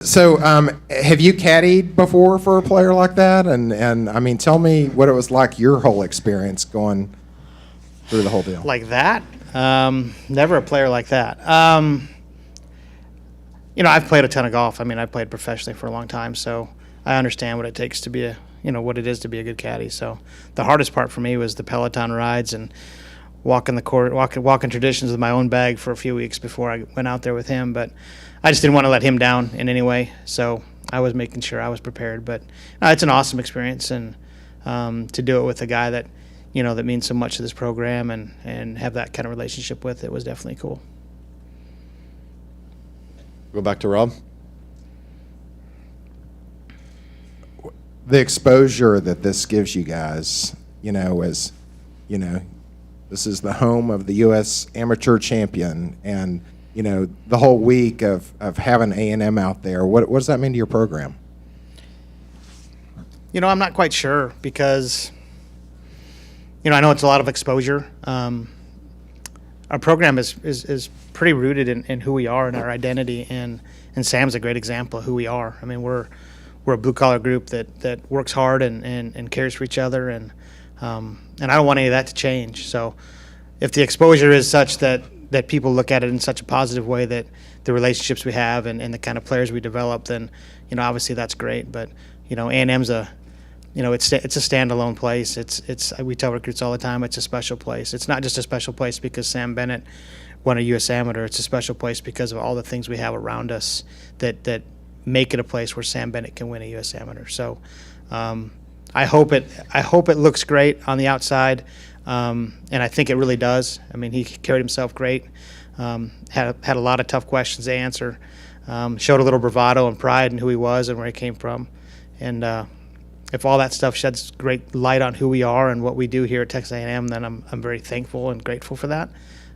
So, have you caddied before for a player like that? And I mean, tell me what it was like, your whole experience going through the whole deal. Like that? Never a player like that. I've played a ton of golf. I mean, I've played professionally for a long time, so I understand what it takes to be what it is to be a good caddy. So the hardest part for me was the Peloton rides and walking the court, walking traditions with my own bag for a few weeks before I went out there with him. But I just didn't want to let him down in any way, so I was making sure I was prepared. But it's an awesome experience, and to do it with a guy that that means so much to this program and have that kind of relationship with it was definitely cool. Go back to Rob. The exposure that this gives you guys, as this is the home of the U.S. Amateur Champion, and the whole week of having A&M out there. What does that mean to your program? I'm not quite sure because I know it's a lot of exposure. Our program is pretty rooted in who we are and our identity, and Sam's a great example of who we are. I mean, we're a blue collar group that works hard and cares for each other, and I don't want any of that to change. So if the exposure is such that people look at it in such a positive way, that the relationships we have and the kind of players we develop, then obviously that's great. But A&M's it's a standalone place. We tell recruits all the time it's a special place. It's not just a special place because Sam Bennett won a U.S. Amateur. It's a special place because of all the things we have around us that make it a place where Sam Bennett can win a U.S. Amateur. So I hope it looks great on the outside, and I think it really does. I mean, he carried himself great. Had a lot of tough questions to answer. Showed a little bravado and pride in who he was and where he came from, and if all that stuff sheds great light on who we are and what we do here at Texas A&M, then I'm very thankful and grateful for that.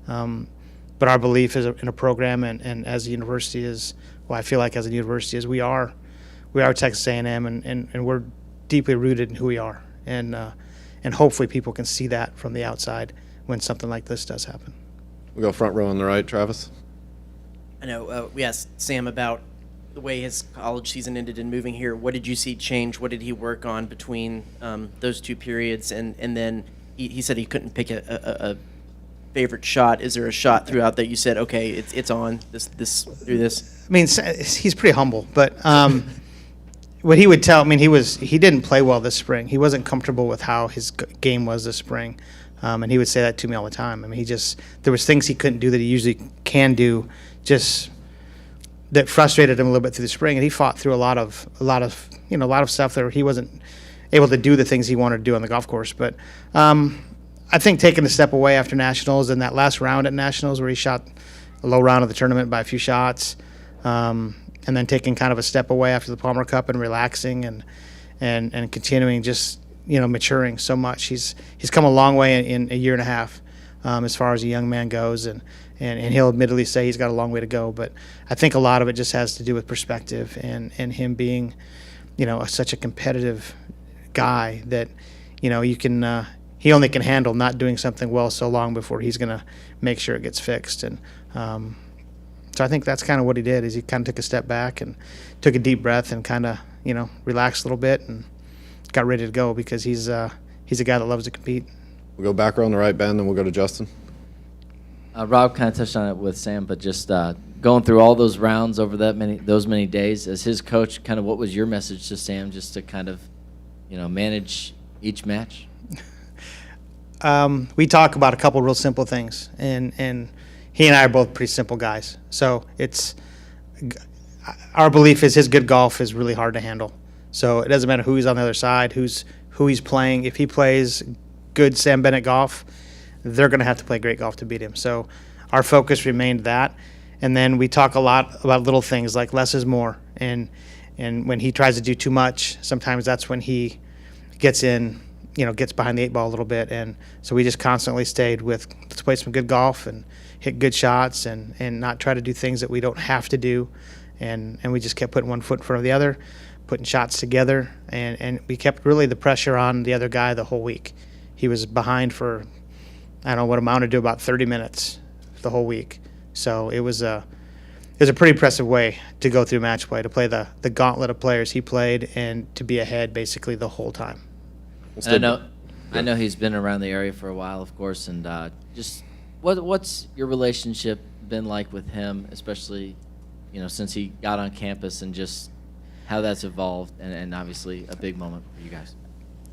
But our belief is in a program and as a university is, well, I feel like as a university is we are Texas A&M and we're deeply rooted in who we are, and hopefully people can see that from the outside when something like this does happen. We go front row on the right, Travis. I know we asked Sam about the way his college season ended and moving here. What did you see change? What did he work on between those two periods? And then he said he couldn't pick a favorite shot. Is there a shot throughout that you said, okay, it's on this through this? I mean, he's pretty humble, but what he would tell, I mean, he didn't play well this spring. He wasn't comfortable with how his game was this spring, and he would say that to me all the time. I mean, there was things he couldn't do that he usually can do, just that frustrated him a little bit through the spring, and he fought through a lot of stuff that he wasn't able to do the things he wanted to do on the golf course. But I think taking a step away after nationals and that last round at nationals where he shot a low round of the tournament by a few shots, and then taking kind of a step away after the Palmer Cup and relaxing and continuing just maturing so much. He's come a long way in a year and a half as far as a young man goes, and he'll admittedly say he's got a long way to go, but I think a lot of it just has to do with perspective and him being, such a competitive guy that, you can, he only can handle not doing something well so long before he's going to make sure it gets fixed. And so I think that's kind of what he did, is he kind of took a step back and took a deep breath and kind of, relaxed a little bit and got ready to go, because he's a guy that loves to compete. We'll go back row on the right, Ben, then we'll go to Justin. Rob kind of touched on it with Sam, but just going through all those rounds over those many days as his coach, kind of what was your message to Sam, just to kind of, manage each match? We talk about a couple real simple things, and he and I are both pretty simple guys. So our belief is his good golf is really hard to handle. So it doesn't matter who he's on the other side, who he's playing. If he plays good Sam Bennett golf, they're going to have to play great golf to beat him. So our focus remained that. And then we talk a lot about little things like less is more. And when he tries to do too much, sometimes that's when he gets behind the eight ball a little bit. And so we just constantly stayed with, let's play some good golf and hit good shots and not try to do things that we don't have to do. And we just kept putting one foot in front of the other, putting shots together. And we kept really the pressure on the other guy the whole week. He was behind for, I don't know what amounted to about 30 minutes the whole week. So it was it was a pretty impressive way to go through match play, to play the gauntlet of players he played and to be ahead basically the whole time. And I know he's been around the area for a while, of course, and just what's your relationship been like with him, especially, since he got on campus, and just how that's evolved, and obviously a big moment for you guys.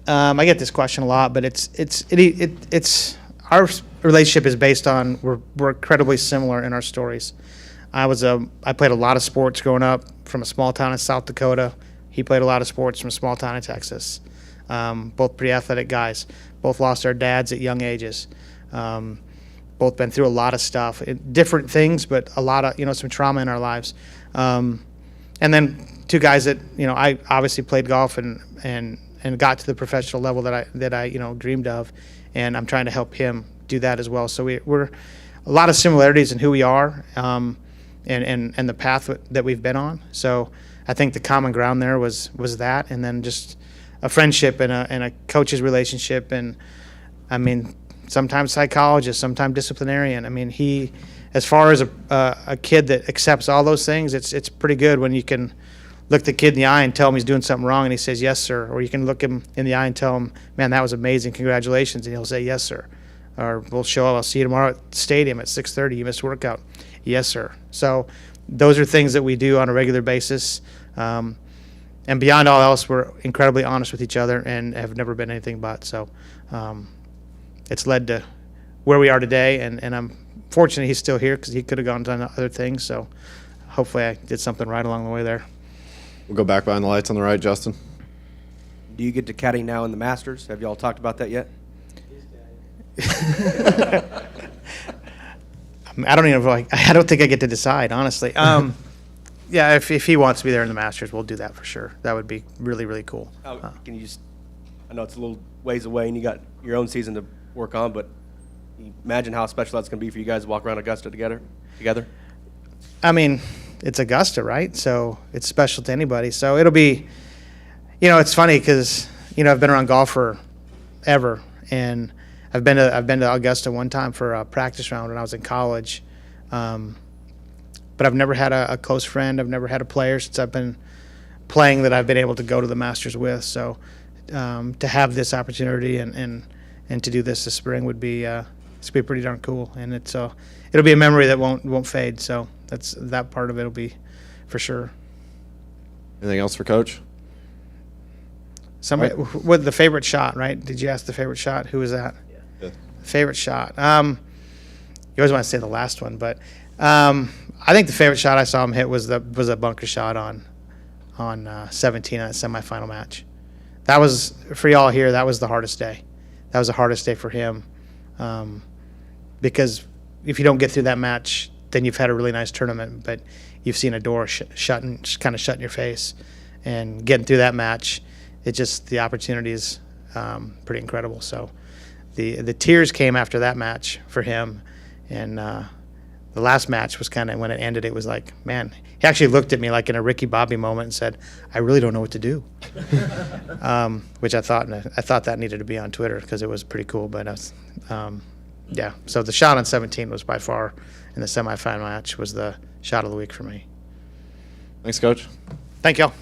I get this question a lot, but it's our relationship is based on we're incredibly similar in our stories. I played a lot of sports growing up from a small town in South Dakota. He played a lot of sports from a small town in Texas. Both pretty athletic guys. Both lost our dads at young ages. Both been through a lot of stuff, different things, but a lot of some trauma in our lives. And then two guys that I obviously played golf and got to the professional level that I dreamed of, and I'm trying to help him do that as well. So we're a lot of similarities in who we are, and the path that we've been on. So I think the common ground there was that, and then just a friendship and a coach's relationship, and I mean sometimes psychologist, sometimes disciplinarian. I mean he, as far as a kid that accepts all those things, it's pretty good when you can look the kid in the eye and tell him he's doing something wrong and he says yes sir, or you can look him in the eye and tell him, man, that was amazing, congratulations, and he'll say yes sir. Or we'll show up, I'll see you tomorrow at the stadium at 6:30, you missed workout, yes sir. So those are things that we do on a regular basis, and beyond all else, we're incredibly honest with each other and have never been anything but. So it's led to where we are today, and I'm fortunate he's still here because he could have gone and done other things. So hopefully I did something right along the way there. We'll go back behind the lights on the right, Justin. Do you get to caddy now in the Masters? Have you all talked about that yet? I don't even I don't think I get to decide, honestly. Yeah, if he wants to be there in the Masters, we'll do that for sure. That would be really, really cool. Can you just? I know it's a little ways away, and you got your own season to work on, but can you imagine how special that's going to be for you guys to walk around Augusta together. I mean, it's Augusta, right? So it's special to anybody. So it'll be, it's funny because I've been around golf forever, and I've been to Augusta one time for a practice round when I was in college. But I've never had a close friend. I've never had a player since I've been playing that I've been able to go to the Masters with. So to have this opportunity and to do this spring would be pretty darn cool. And it'll be a memory that won't fade. So that part of it will be for sure. Anything else for Coach? Somebody with the favorite shot, right? Did you ask the favorite shot? Who was that? Yeah. Favorite shot. You always want to say the last one, but I think the favorite shot I saw him hit was a bunker shot on 17 on that semifinal match. That was, for y'all here, that was the hardest day. That was the hardest day for him, because if you don't get through that match, then you've had a really nice tournament, but you've seen a door shutting in your face, and getting through that match, the opportunity is pretty incredible. So the tears came after that match for him, and the last match was kind of, when it ended, it was like, man, he actually looked at me like in a Ricky Bobby moment and said, I really don't know what to do. Which I thought that needed to be on Twitter because it was pretty cool. But yeah, so the shot on 17 was by far, in the semifinal match, was the shot of the week for me. Thanks, Coach. Thank y'all.